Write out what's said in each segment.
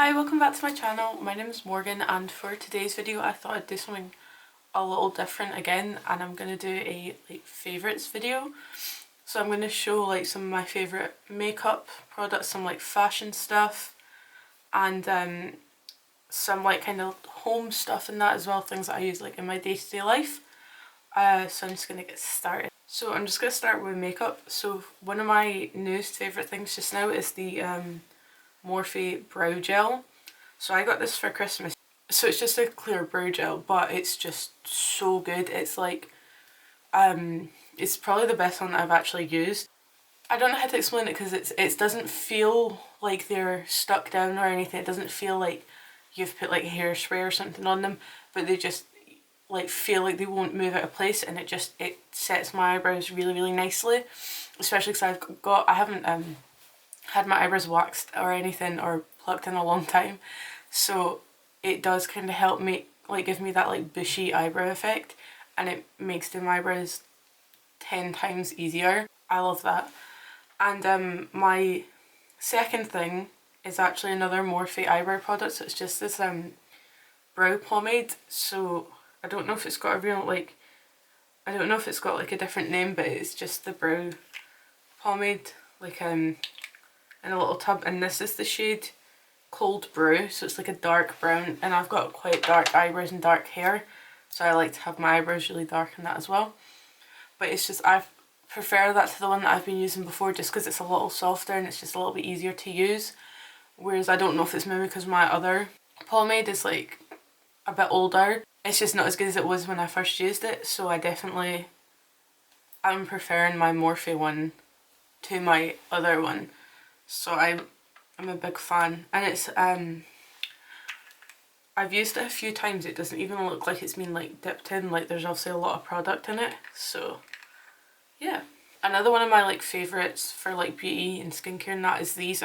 Hi, welcome back to my channel. My name is Morgan, and for today's video I thought I'd do something a little different again, and I'm going to do a favourites video. So I'm going to show some of my favourite makeup products, some fashion stuff, and some kind of home stuff and that as well, things that I use in my day-to-day life. So I'm just going to get started. So I'm just going to start with makeup. So one of my newest favourite things just now is the Morphe brow gel. So I got this for Christmas. So it's just a clear brow gel, but it's just so good. It's it's probably the best one that I've actually used. I don't know how to explain it because it doesn't feel like they're stuck down or anything. It doesn't feel like you've put hairspray or something on them, but they just feel like they won't move out of place, and it sets my eyebrows really nicely. Especially because I haven't had my eyebrows waxed or anything or plucked in a long time, so it does kind of help make give me that bushy eyebrow effect, and it makes doing my eyebrows 10 times easier. I love that. And my second thing is actually another Morphe eyebrow product. So it's just this brow pomade. So I don't know if it's got a real I don't know if it's got a different name, but it's just the brow pomade in a little tub, and this is the shade Cold Brew, so it's a dark brown, and I've got quite dark eyebrows and dark hair, so I like to have my eyebrows really dark in that as well. But it's just, I prefer that to the one that I've been using before, just because it's a little softer and it's just a little bit easier to use. Whereas I don't know if it's maybe because my other pomade is a bit older. It's just not as good as it was when I first used it, so I'm preferring my Morphe one to my other one. So I'm a big fan, and it's I've used it a few times. It doesn't even look like it's been dipped in, there's obviously a lot of product in it. So yeah. Another one of my favourites for beauty and skincare and that is these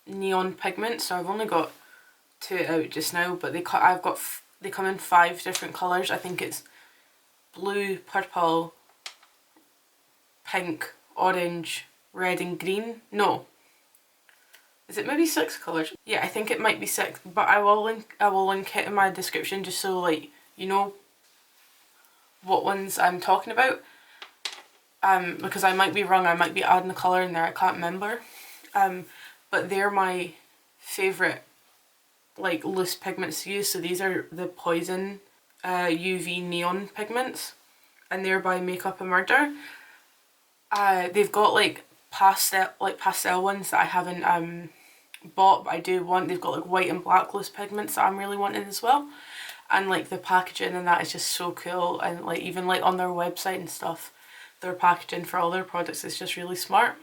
neon pigments. So I've only got 2 out just now, but they come in 5 different colours. I think it's blue, purple, pink, orange, red and green. No. Is it maybe 6 colours? Yeah, I think it might be 6, but I will link it in my description just so you know what ones I'm talking about. Because I might be wrong, I might be adding a colour in there, I can't remember. But they're my favourite loose pigments to use. So these are the Poison UV neon pigments, and they're by Makeup and Murder. They've got pastel ones that I haven't bought, but I do want. They've got white and black loose pigments that I'm really wanting as well, and the packaging and that is just so cool, and even on their website and stuff, their packaging for all their products is just really smart.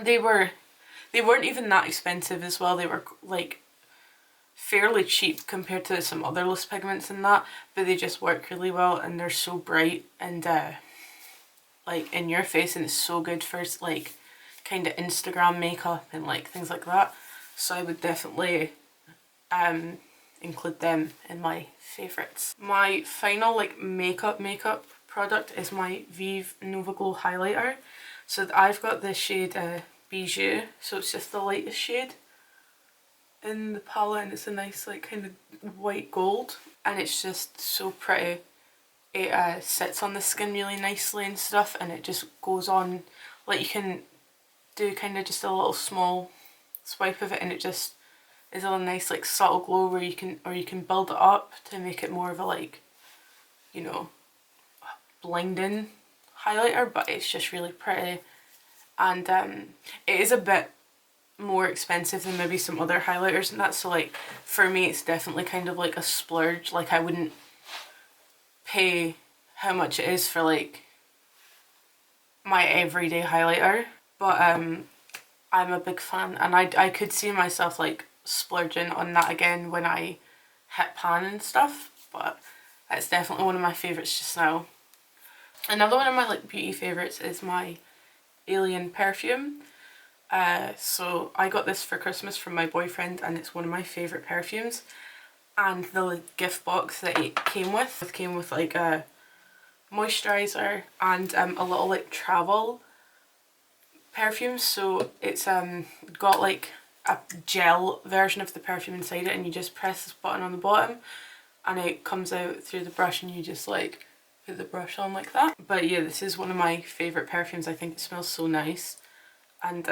They weren't even that expensive as well. They were fairly cheap compared to some other loose pigments and that, but they just work really well, and they're so bright and in your face, and it's so good for kind of Instagram makeup and things like that. So I would definitely include them in my favourites. My final makeup product is my Vive Nova Glow highlighter. So I've got the shade Bijou, so it's just the lightest shade in the palette, and it's a nice kind of white gold, and it's just so pretty. It sits on the skin really nicely and stuff, and it just goes on, you can do kind of just a little small swipe of it, and it just is a nice subtle glow where you can build it up to make it more of a blinding highlighter, but it's just really pretty. And it is a bit more expensive than maybe some other highlighters and that, so for me it's definitely kind of a splurge. I wouldn't pay how much it is for my everyday highlighter, but I'm a big fan, and I could see myself splurging on that again when I hit pan and stuff, but it's definitely one of my favourites just now. Another one of my beauty favourites is my Alien perfume. So I got this for Christmas from my boyfriend, and it's one of my favourite perfumes. And the gift box that it came with a moisturiser and a little travel perfume. So it's got a gel version of the perfume inside it, and you just press this button on the bottom and it comes out through the brush, and you just like put the brush on like that. But yeah, this is one of my favourite perfumes. I think it smells so nice, and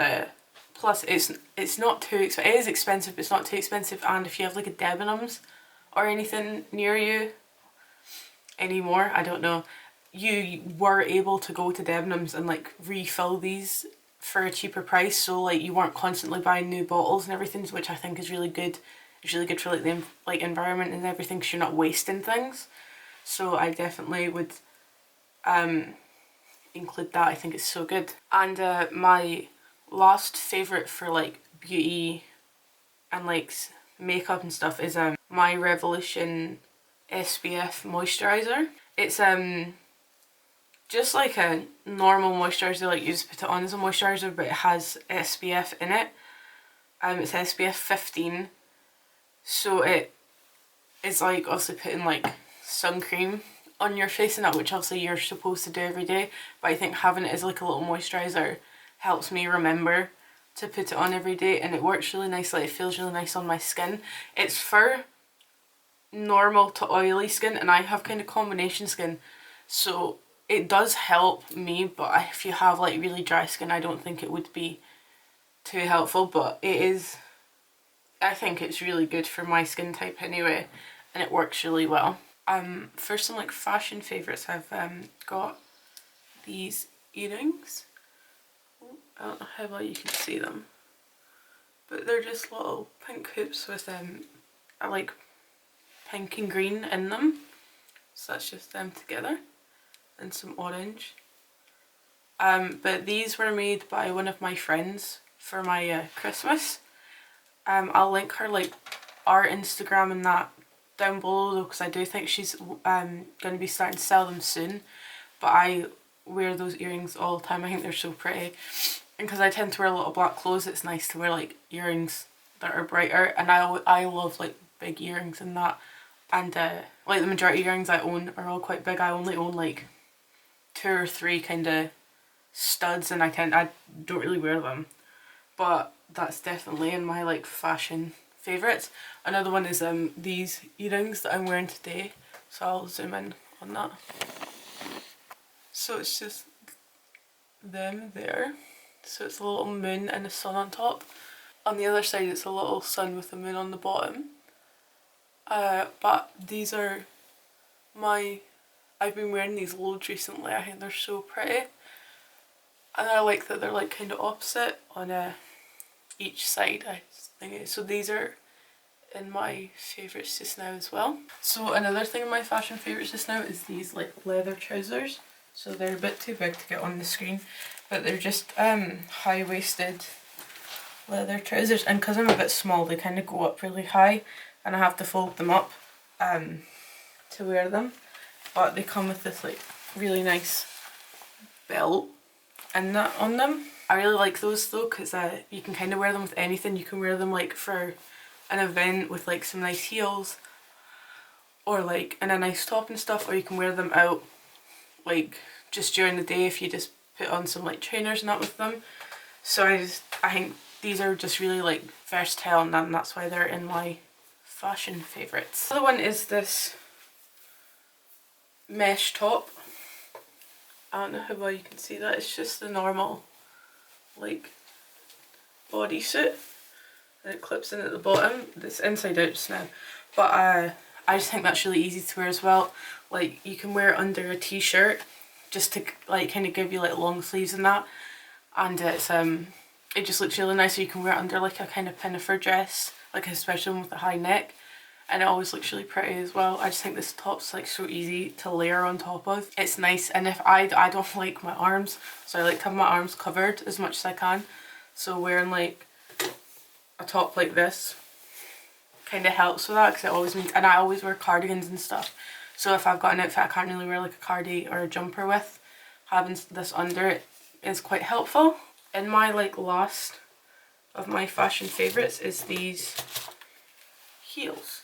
plus it's not too expensive. It is expensive, but it's not too expensive. And if you have like a Debenhams or anything near you anymore, I don't know, you were able to go to Debenhams and like refill these for a cheaper price, so like you weren't constantly buying new bottles and everything, which I think is really good. It's really good for like the environment and everything, because you're not wasting things. So I definitely would include that. I think it's so good. And my last favourite for like beauty and like makeup and stuff is my Revolution SPF moisturiser. It's just like a normal moisturiser, like you just put it on as a moisturiser, but it has SPF in it. It's SPF 15, so it is like obviously putting like sun cream on your face and that, which obviously you're supposed to do every day, but I think having it as like a little moisturiser helps me remember to put it on every day, and it works really nicely. It feels really nice on my skin. It's for normal to oily skin, and I have kind of combination skin, so it does help me, but if you have like really dry skin, I don't think it would be too helpful. But it is, I think it's really good for my skin type anyway, and it works really well. For some like fashion favourites, I've got these earrings. I don't know how well you can see them, but they're just little pink hoops with a like pink and green in them, so that's just them together, and some orange. But these were made by one of my friends for my Christmas. I'll link her like our Instagram and that down below though, because I do think she's going to be starting to sell them soon. But I wear those earrings all the time. I think they're so pretty, and because I tend to wear a lot of black clothes, it's nice to wear like earrings that are brighter. And I love like big earrings and that, and like the majority of earrings I own are all quite big. I only own like 2 or 3 kind of studs, and I don't really wear them, but that's definitely in my like fashion favourites. Another one is these earrings that I'm wearing today, so I'll zoom in on that. So it's just them there, so it's a little moon and a sun on top. On the other side it's a little sun with a moon on the bottom. But these are I've been wearing these loads recently. I think they're so pretty, and I like that they're like kind of opposite on each side. I think so. These are in my favourites just now as well. So another thing in my fashion favourites just now is these like leather trousers. So they're a bit too big to get on the screen, but they're just high-waisted leather trousers, and because I'm a bit small they kind of go up really high and I have to fold them up to wear them. But they come with this like really nice belt and that on them. I really like those though, because you can kind of wear them with anything. You can wear them like for an event with like some nice heels, or like in a nice top and stuff, or you can wear them out like just during the day if you just put on some like trainers and that with them. So I think these are just really like versatile, and that's why they're in my fashion favourites. The other one is this mesh top. I don't know how well you can see that. It's just the normal like bodysuit, and it clips in at the bottom. It's inside out just now, but I just think that's really easy to wear as well. Like you can wear it under a t-shirt just to like kind of give you like long sleeves and that, and it just looks really nice. So you can wear it under like a kind of pinafore dress, like especially one with a high neck, and it always looks really pretty as well. I just think this top's like so easy to layer on top of. It's nice, and if I don't like my arms, so I like to have my arms covered as much as I can. So wearing like a top like this kind of helps with that, because it always means, and I always wear cardigans and stuff. So if I've got an outfit I can't really wear like a cardi or a jumper with, having this under it is quite helpful. And my like last of my fashion favourites is these heels.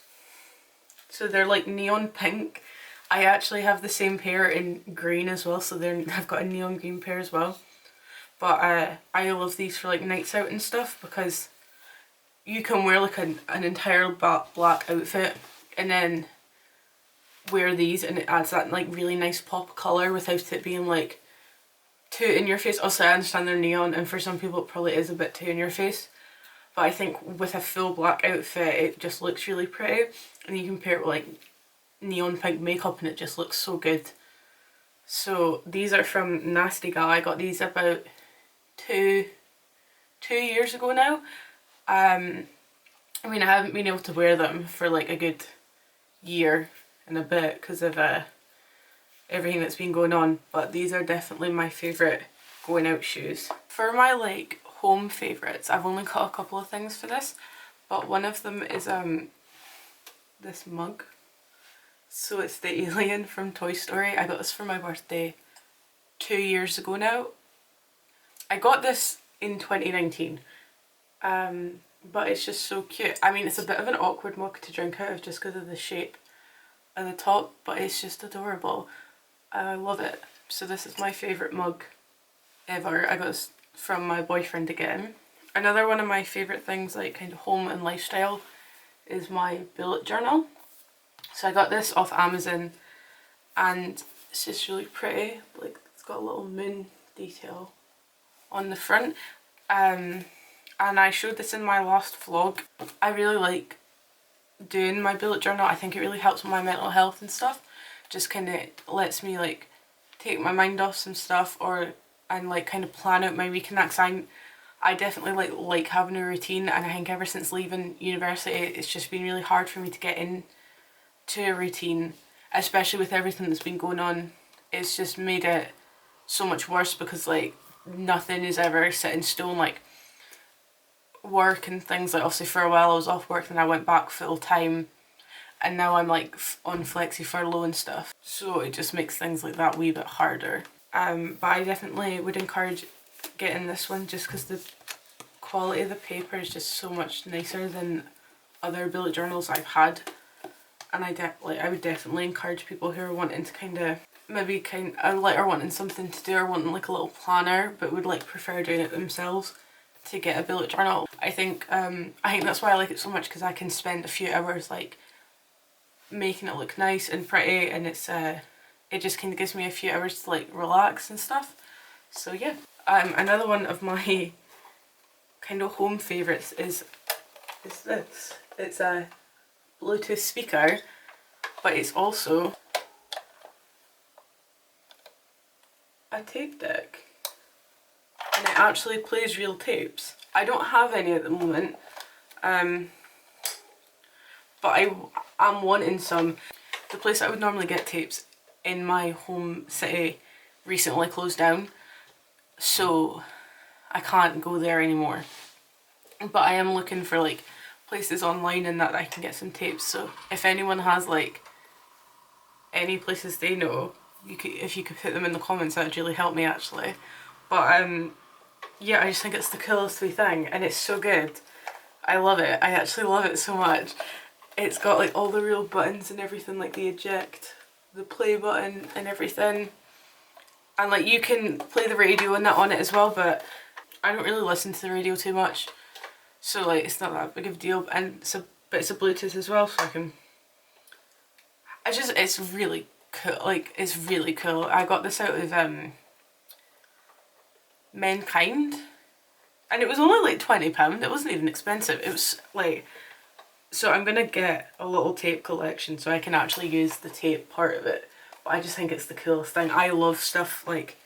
So they're like neon pink. I actually have the same pair in green as well, so I've got a neon green pair as well. But I love these for like nights out and stuff, because you can wear like an entire black outfit and then wear these, and it adds that like really nice pop of colour without it being like too in your face. Also, I understand they're neon, and for some people it probably is a bit too in your face, but I think with a full black outfit it just looks really pretty, and you can pair it with like neon pink makeup and it just looks so good. So these are from Nasty Gal. I got these about two years ago now. I mean, I haven't been able to wear them for like a good year and a bit because of everything that's been going on, but these are definitely my favourite going out shoes. For my like home favourites, I've only got a couple of things for this, but one of them is this mug. So it's the alien from Toy Story. I got this for my birthday 2 years ago now. I got this in 2019, but it's just so cute. I mean, it's a bit of an awkward mug to drink out of just because of the shape of the top, but it's just adorable. I love it. So this is my favourite mug ever. I got this from my boyfriend again. Another one of my favourite things, like kind of home and lifestyle, is my bullet journal. So I got this off Amazon and it's just really pretty. Like, it's got a little moon detail on the front. And I showed this in my last vlog. I really like doing my bullet journal. I think it really helps with my mental health and stuff. Just kind of lets me like take my mind off some stuff, and like kind of plan out my week and that, 'cause I definitely like having a routine, and I think ever since leaving university it's just been really hard for me to get into a routine, especially with everything that's been going on. It's just made it so much worse because like nothing is ever set in stone. Like work and things, like obviously for a while I was off work and I went back full time, and now I'm like on flexi furlough and stuff, so it just makes things like that a wee bit harder. But I definitely would encourage getting this one just because the quality of the paper is just so much nicer than other bullet journals I've had, and I would definitely encourage people who are wanting to kind of or wanting something to do, or wanting like a little planner but would like prefer doing it themselves, to get a bullet journal. I think that's why I like it so much, because I can spend a few hours like making it look nice and pretty, and it's it just kind of gives me a few hours to like relax and stuff. So yeah. Another one of my kind of home favourites is this. It's a Bluetooth speaker, but it's also a tape deck, and it actually plays real tapes. I don't have any at the moment, but I'm wanting some. The place I would normally get tapes in my home city recently closed down, so I can't go there anymore. But I am looking for like places online and that I can get some tapes. So if anyone has like any places they know, if you could put them in the comments, that would really help me actually. But yeah, I just think it's the coolest wee thing, and it's so good. I love it. I actually love it so much. It's got like all the real buttons and everything, like the eject, the play button and everything. And like you can play the radio and that on it as well, but I don't really listen to the radio too much, so like it's not that big of a deal. And but it's a Bluetooth as well, so I can. It's really cool. Like, it's really cool. I got this out of Mankind, and it was only like £20. It wasn't even expensive. It was like, so I'm gonna get a little tape collection so I can actually use the tape part of it. But I just think it's the coolest thing. I love stuff like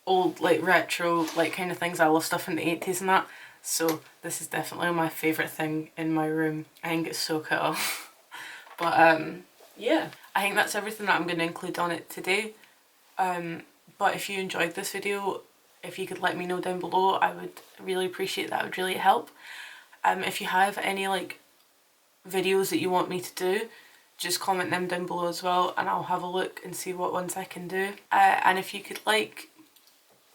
old, like retro, like kind of things. I love stuff in the 80s and that. So this is definitely my favourite thing in my room. I think it's so cool. But yeah, I think that's everything that I'm going to include on it today. But if you enjoyed this video, if you could let me know down below, I would really appreciate that. It would really help. If you have any like videos that you want me to do, just comment them down below as well, and I'll have a look and see what ones I can do. And if you could like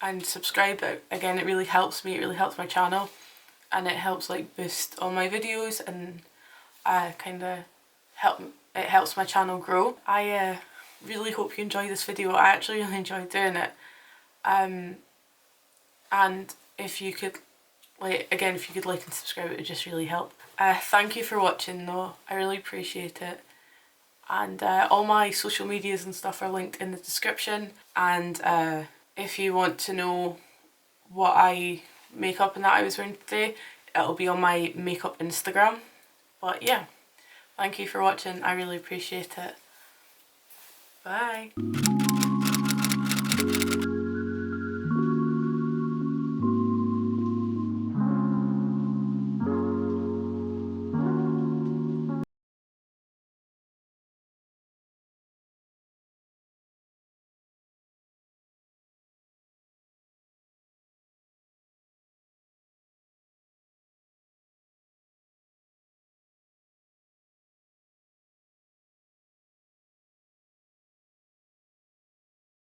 and subscribe, again, it really helps me. It really helps my channel, and it helps like boost all my videos, and it helps my channel grow. I really hope you enjoy this video. I actually really enjoyed doing it. And if you could Like, again, if you could like and subscribe, it would just really help. Thank you for watching though, I really appreciate it. And all my social medias and stuff are linked in the description. And if you want to know what makeup and that I was wearing today, it'll be on my makeup Instagram. But yeah, thank you for watching, I really appreciate it. Bye.